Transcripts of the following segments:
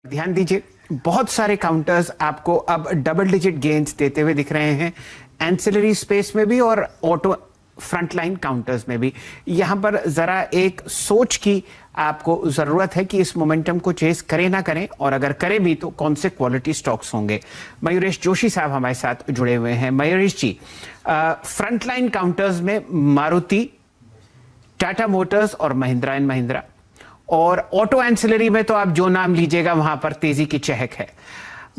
ध्यान दीजिए, बहुत सारे काउंटर्स आपको अब डबल डिजिट गेन्स देते हुए दिख रहे हैं, एंसिलरी स्पेस में भी और ऑटो फ्रंटलाइन काउंटर्स में भी। यहां पर जरा एक सोच की आपको जरूरत है कि इस मोमेंटम को चेस करें ना करें, और अगर करें भी तो कौन से क्वालिटी स्टॉक्स होंगे। मयूरेश जोशी साहब हमारे साथ जुड़े हुए हैं। मयूरेश जी, फ्रंटलाइन काउंटर्स में मारुति, टाटा मोटर्स और महिंद्रा एंड महिंद्रा, और ऑटो एंसिलरी में तो आप जो नाम लीजिएगा वहां पर तेजी की चहक है।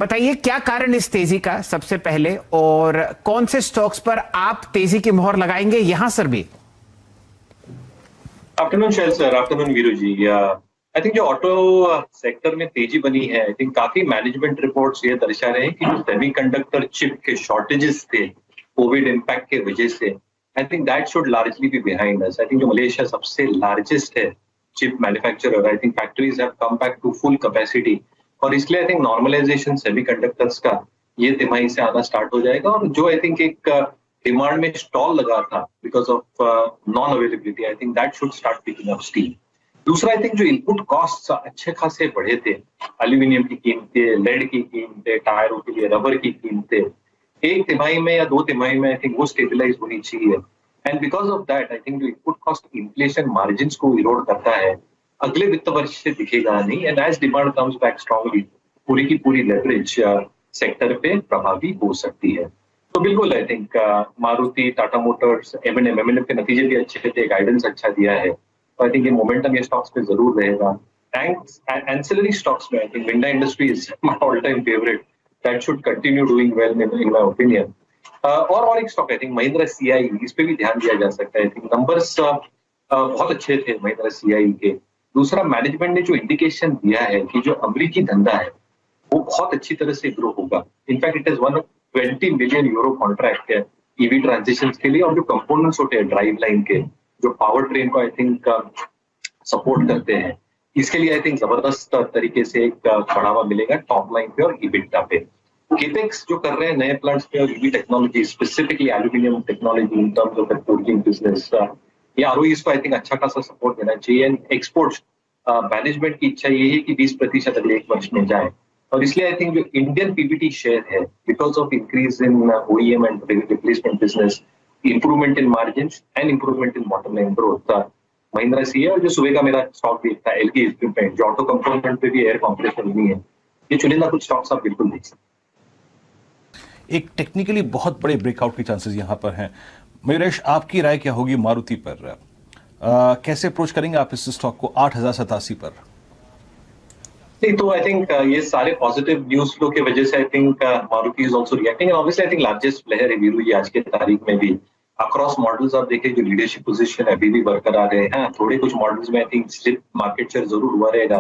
बताइए क्या कारण इस तेजी का सबसे पहले, और कौन से स्टॉक्स पर आप तेजी की मोहर लगाएंगे यहां सर भी। Afternoon Shail sir, afternoon Veeru ji. I think जो ऑटो सेक्टर में तेजी बनी है, आई थिंक काफी मैनेजमेंट रिपोर्ट्स ये दर्शा रहे हैं कि जो सेमीकंडक्टर चिप के शॉर्टेजेस थे कोविड इम्पैक्ट के वजह से, I think that should largely be behind us. I think जो मलेशिया सबसे लार्जेस्ट है chip manufacturer, I think factories have come back to full capacity, और इसलिए आई थिंक नॉर्मलाइजेशन सेमीकंडक्टर्स का ये तिमाही से आना स्टार्ट हो जाएगा। और जो आई थिंक एक डिमांड में स्टॉल लगा था because of non availability, I think that should start picking up steam. दूसरा, आई थिंक जो इनपुट कॉस्ट अच्छे खासे बढ़े थे, एल्यूमिनियम की कीमतें, लेड की कीमतें, टायरों के लिए रबर की कीमतें, एक तिमाही में या दो तिमाही में आई थिंक वो स्टेबलाइज होनी चाहिए। And because of that I think जो इनपुट कॉस्ट इन्फ्लेशन मार्जिन को इरोड करता है, अगले वित्त वर्ष से दिखेगा नहीं। And as demand comes back strongly, पूरी की पूरी लेवरेज सेक्टर पे प्रभावी हो सकती है। तो बिल्कुल I think Maruti, Tata motors, M के नतीजे भी अच्छे थे, गाइडेंस अच्छा दिया है, तो आई थिंक ये मोमेंटम ये स्टॉक्स पे जरूर रहेगा। थैंक्स एंसिलरी स्टॉक्स में I think Minda industries my all time favourite, that should continue doing well in my opinion. और एक stock I think Mahindra CI, इस पे भी ध्यान दिया जा सकता है। आई थिंक नंबर्स बहुत अच्छे थे महिंद्रा सीआई के। दूसरा, मैनेजमेंट ने जो इंडिकेशन दिया है कि जो अमेरिकी धंधा है वो बहुत अच्छी तरह से ग्रो होगा। In fact it is one of 20 million euro contract है ईवी ट्रांजिशन के लिए, और जो कंपोनेंट्स होते हैं ड्राइव लाइन के, जो पावर ट्रेन को आई थिंक सपोर्ट करते हैं, इसके लिए आई थिंक जबरदस्त तरीके से एक बढ़ावा मिलेगा टॉप लाइन पे और ईबिटा पे। केपेक्स जो कर रहे हैं नए प्लांट्स पे और EV technology, specifically aluminium technology in terms of forging business, ये आरओई को आई थिंक अच्छा खासा सपोर्ट देना चाहिए। एंड एक्सपोर्ट्स मैनेजमेंट की इच्छा ये है कि 20% अगले एक वर्ष में जाए, और इसलिए आई थिंक जो इंडियन पीबीटी शेयर है, because of increase in OEM and replacement business, improvement in margin and improvement in bottom line growth, Mahindra CI, और जो सुबह का मेरा स्टॉक भी था एलगी इक्विपमेंट, जो ऑटो कंपोनेंट पे भी एयर कंप्रेसर नहीं है, ये चुनिंदा कुछ स्टॉक्स आप बिल्कुल देख सकते। एक टेक्निकली बहुत बड़े ब्रेकआउट के चांसेस यहां पर हैं। मयूरेश, आपकी राय क्या होगी मारुति पर? कैसे अप्रोच करेंगे आप इस स्टॉक को 8,087 पर? नहीं, तो आई थिंक ये सारे पॉजिटिव न्यूज फ्लो की वजह से I think Maruti is also reacting, and obviously I think largest player है वीरू जी आज के तारीख में भी। अक्रॉस मॉडल्स आप देखें, जो लीडरशिप पोजीशन अभी भी बरकरार है। हाँ, थोड़े कुछ मॉडल्स में I think slip market share जरूर हुआ रहेगा,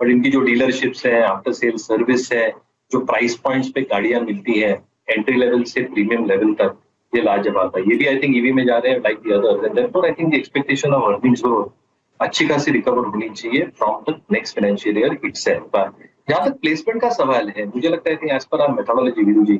बट इनकी जो डीलरशिप्स है, आफ्टर सेल सर्विस है, जो प्राइस पॉइंट्स पे गाड़ियां मिलती है एंट्री लेवल से प्रीमियम लेवल तक, ये लाजवाब है। ये भी आई थिंक ईवी में जा रहे हैं like the others, and therefore I think the expectation of earnings growth अच्छी खासी रिकवर होनी चाहिए from the next financial year itself. जहां तक प्लेसमेंट का सवाल है, मुझे लगता है कि एज पर our methodology Veeru ji,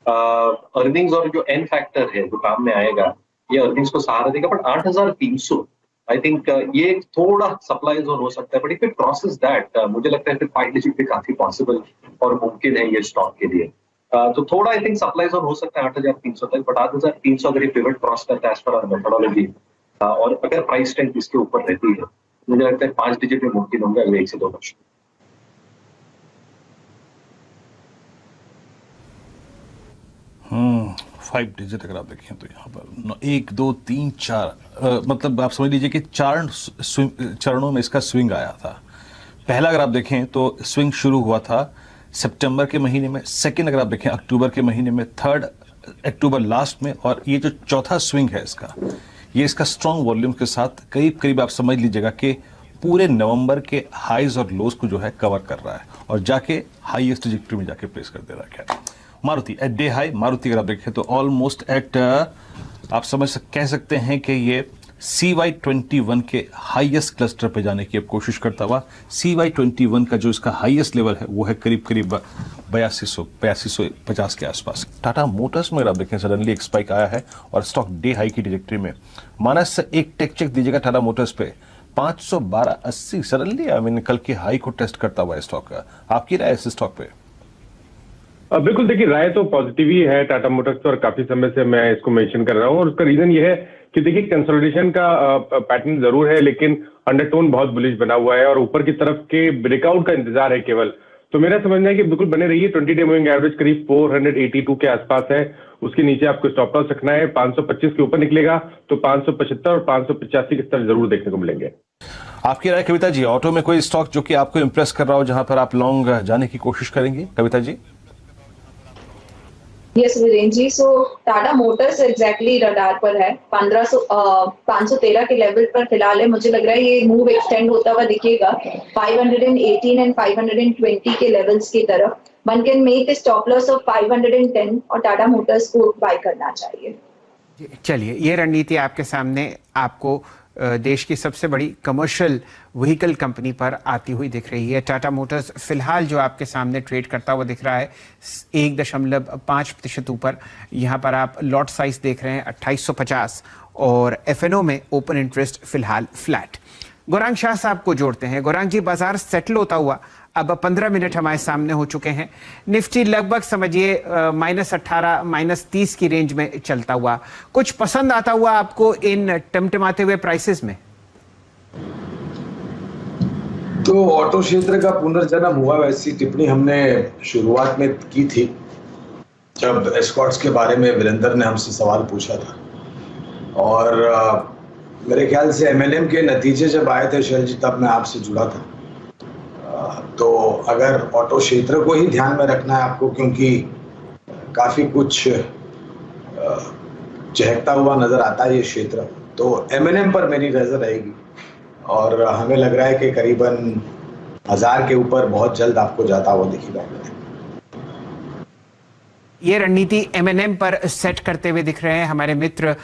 earnings और जो एन फैक्टर है जो काम में आएगा, ये अर्निंग्स को सहारा देगा। बट 8,300 आई थिंक ये थोड़ा सप्लाई जोन हो सकता है, but if it crosses that, मुझे लगता है फिर 5 डिजिट पे काफी पॉसिबल और मुमकिन है ये स्टॉक के लिए। तो थोड़ा आई थिंक सप्लाई जोन हो सकता है 8,300 तक, बट 8,300 अगर ये पिवट क्रॉस करता है एज पर आवर मेथोडोलॉजी, और अगर प्राइस स्ट्रेंथ इसके ऊपर रहती है, मुझे लगता है 5 डिजिट में मुमकिन होंगे अगले 1 से 2 वर्ष। 5 डिजिट अगर आप देखें तो यहाँ पर 1, 2, 3, 4, मतलब आप समझ लीजिए कि 4 चरणों में इसका स्विंग आया था। पहला अगर आप देखें तो स्विंग शुरू हुआ था सितंबर के महीने में, सेकंड अगर आप देखें अक्टूबर के महीने में, थर्ड अक्टूबर लास्ट में, और ये जो चौथा स्विंग है इसका, ये इसका स्ट्रॉन्ग वॉल्यूम के साथ करीब करीब आप समझ लीजिएगा कि पूरे नवंबर के हाईज और लोज को जो है कवर कर रहा है, और जाके हाईएस्ट ट्रैजेक्टरी में जाके प्लेस कर दे रहा है। Maruti at day high, Maruti अगर आप देखें तो ऑलमोस्ट एट आप कह सकते हैं कि ये CY21 के हाईएस्ट क्लस्टर पे जाने की अब कोशिश करता हुआ। CY21 का जो इसका हाईएस्ट लेवल है वो है करीब करीब 8250 के आसपास। टाटा मोटर्स में अगर आप देखें सडनली एक स्पाइक आया है और स्टॉक डे हाई की ट्रैजेक्टरी में। मानस एक टेक चेक दीजिएगा टाटा मोटर्स पे, 512.80 सडनली कल की हाई को टेस्ट करता हुआ स्टॉक का, आपकी राय इस स्टॉक पे? बिल्कुल, देखिए राय तो पॉजिटिव ही है टाटा मोटर्स पर, काफी समय से मैं इसको मेंशन कर रहा हूं और उसका रीजन ये है कि देखिए कंसोलिडेशन का पैटर्न जरूर है लेकिन अंडरटोन बहुत बुलिश बना हुआ है और ऊपर की तरफ के ब्रेकआउट का इंतजार है केवल। तो मेरा समझना है कि बिल्कुल बने रहिए। 20 डे मूविंग एवरेज करीब 482 के आसपास है, उसके नीचे आपको स्टॉप लॉस रखना है। 525 के ऊपर निकलेगा तो 575 और 585 के स्तर जरूर देखने को मिलेंगे। आपकी राय कविता जी, ऑटो में कोई स्टॉक जो कि आपको इंप्रेस कर रहा हो, जहां पर आप लॉन्ग जाने की कोशिश करेंगे? कविता जी। यस वीरेंद्र जी, सो टाटा मोटर्स एग्जैक्टली रडार पर है। 513 के लेवल पर फिलहाल है। मुझे लग रहा है ये मूव एक्सटेंड होता हुआ दिखेगा 518 एंड 520 के लेवल्स की तरफ। One can make stop loss of 510 और टाटा मोटर्स को बाय करना चाहिए। चलिए, ये रणनीति आपके सामने आपको देश की सबसे बड़ी कमर्शियल व्हीकल कंपनी पर आती हुई दिख रही है। टाटा मोटर्स फिलहाल जो आपके सामने ट्रेड करता हुआ दिख रहा है 1.5% ऊपर। यहाँ पर आप लॉट साइज देख रहे हैं 2850 और एफएनओ में ओपन इंटरेस्ट फिलहाल फ्लैट। गौरांग शाह साहब को जोड़ते हैं। गौरांग जी, बाजार सेटल होता हुआ अब 15 मिनट हमारे सामने हो चुके हैं। निफ्टी लगभग समझिए -18 -30 की रेंज में चलता हुआ। कुछ पसंद आता हुआ आपको इन टिमटिमाते हुए प्राइसेस में? तो ऑटो क्षेत्र का पुनर्जन्म हुआ, वैसी टिप्पणी हमने शुरुआत में की थी जब एस्कॉर्ट्स के बारे में वीरेंद्र ने हमसे सवाल पूछा था। और मेरे ख्याल से एमएनएम के नतीजे जब आए थे शैल जी, तब मैं आपसे जुड़ा था। तो अगर ऑटो क्षेत्र को ही ध्यान में रखना है आपको, क्योंकि काफी कुछ चहकता हुआ नजर आता है ये क्षेत्र, तो एमएनएम पर मेरी नजर रहेगी और हमें लग रहा है कि करीबन 1000 के ऊपर बहुत जल्द आपको जाता हुआ दिखेगा। ये रणनीति एमएनएम पर सेट करते हुए दिख रहे हैं हमारे मित्र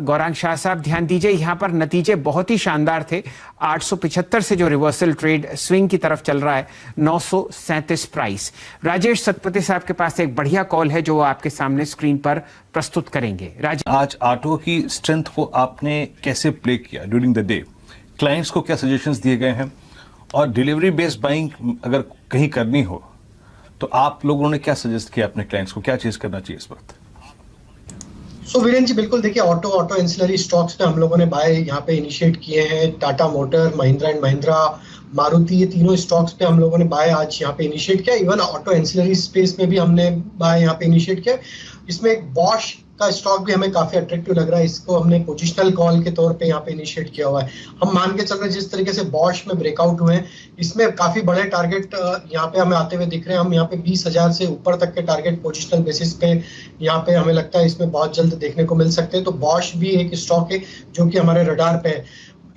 गौरांग शाह साहब। ध्यान दीजिए, यहाँ पर नतीजे बहुत ही शानदार थे। 875 से जो रिवर्सल ट्रेड स्विंग की तरफ चल रहा है 937 प्राइस। राजेश सतपति साहब के पास एक बढ़िया कॉल है जो वो आपके सामने स्क्रीन पर प्रस्तुत करेंगे। राजेश, आज ऑटो की स्ट्रेंथ को आपने कैसे प्ले किया ड्यूरिंग द डे? क्लाइंट्स को क्या सजेशंस दिए गए हैं? और डिलीवरी बेस्ड बाइंग अगर कहीं करनी हो तो आप लोगों ने क्या सजेस्ट किया अपने क्लाइंट्स को, क्या चीज करना चाहिए इस वक्त? सो वीरेंद्र जी, बिल्कुल देखिए ऑटो एंसिलरी स्टॉक्स में हम लोगों ने बाय यहाँ पे इनिशिएट किए हैं। टाटा मोटर, महिंद्रा एंड महिंद्रा, मारुति, ये तीनों स्टॉक्स पे हम लोगों ने बाय आज यहाँ पे इनिशिएट किया। इवन ऑटो एंसिलरी स्पेस में भी हमने बाय यहाँ पे इनिशिएट किया। इसमें एक बॉश का स्टॉक भी हमें काफी अट्रैक्टिव लग रहा है। इसको हमने पोजिशनल कॉल के तौर पे यहाँ पे इनिशिएट किया हुआ है। हम मान के चल रहे हैं जिस तरीके से बॉश में ब्रेकआउट हुए हैं, इसमें काफी बड़े टारगेट यहाँ पे हमें आते हुए दिख रहे हैं। हम यहाँ पे 20,000 से ऊपर तक के टारगेट पोजिशनल बेसिस पे यहाँ पे हमें लगता है इसमें बहुत जल्द देखने को मिल सकते हैं। तो बॉश भी एक स्टॉक है जो कि हमारे रडार पे है।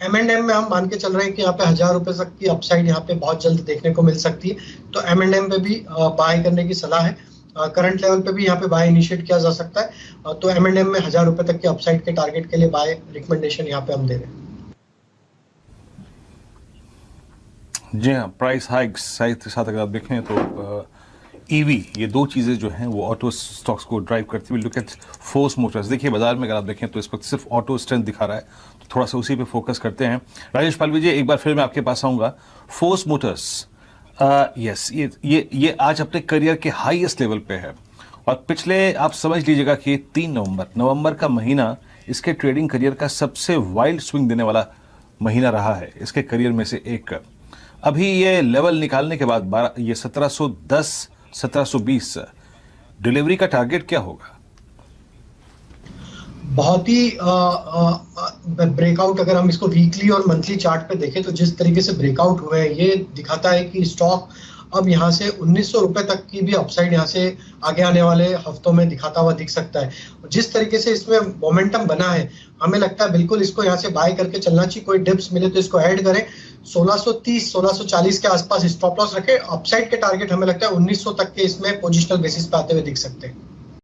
M&M में हम मान के चल रहे हैं कि यहाँ पे 1000 रुपए तक की अपसाइड यहाँ पे बहुत जल्द देखने को मिल सकती है। तो M&M पे भी बाय करने की सलाह है। करंट लेवल पे भी यहाँ पे बाय इनिशिएट किया जा सकता है। तो M&M में 1000 रुपए तक के अपसाइड के टारगेट के लिए बाय रिकमेंडेशन यहाँ पे हम दे रहे हैं। जी हाँ, प्राइस हाइक्स के साथ अगर आप देखें तो ईवी, ये दो चीज़ें जो हैं वो ऑटो स्टॉक्स को ड्राइव करती हुई। लुक एट फोर्स मोटर्स, देखिए बाजार में अगर आप देखें तो इस वक्त सिर्फ ऑटो स्ट्रेंथ दिखा रहा है, तो थोड़ा सा उसी पे फोकस करते हैं। राजेश पालवी जी, एक बार फिर मैं आपके पास आऊँगा। फोर्स मोटर्स, यस, ये आज अपने करियर के हाईएस्ट लेवल पे है और पिछले आप समझ लीजिएगा कि 3 नवंबर का महीना इसके ट्रेडिंग करियर का सबसे वाइल्ड स्विंग देने वाला महीना रहा है इसके करियर में से एक। अभी ये लेवल निकालने के बाद ये 1710 1720 डिलीवरी का टारगेट क्या होगा? बहुत ही ब्रेकआउट, अगर हम इसको वीकली और मंथली चार्ट पे देखें तो जिस तरीके से ब्रेकआउट हुए हैं, ये दिखाता है कि स्टॉक अब यहाँ से 1900 रुपए तक की भी अपसाइड यहाँ से आगे आने वाले हफ्तों में दिखाता हुआ दिख सकता है। जिस तरीके से इसमें मोमेंटम बना है, हमें लगता है बिल्कुल इसको यहाँ से बाय करके चलना चाहिए। कोई डिप्स मिले तो इसको ऐड करें। 1630 1640 के आसपास स्टॉप लॉस रखें। अपसाइड के टारगेट हमें लगता है 1900 तक के इसमें पोजिशनल बेसिस पे आते हुए दिख सकते हैं।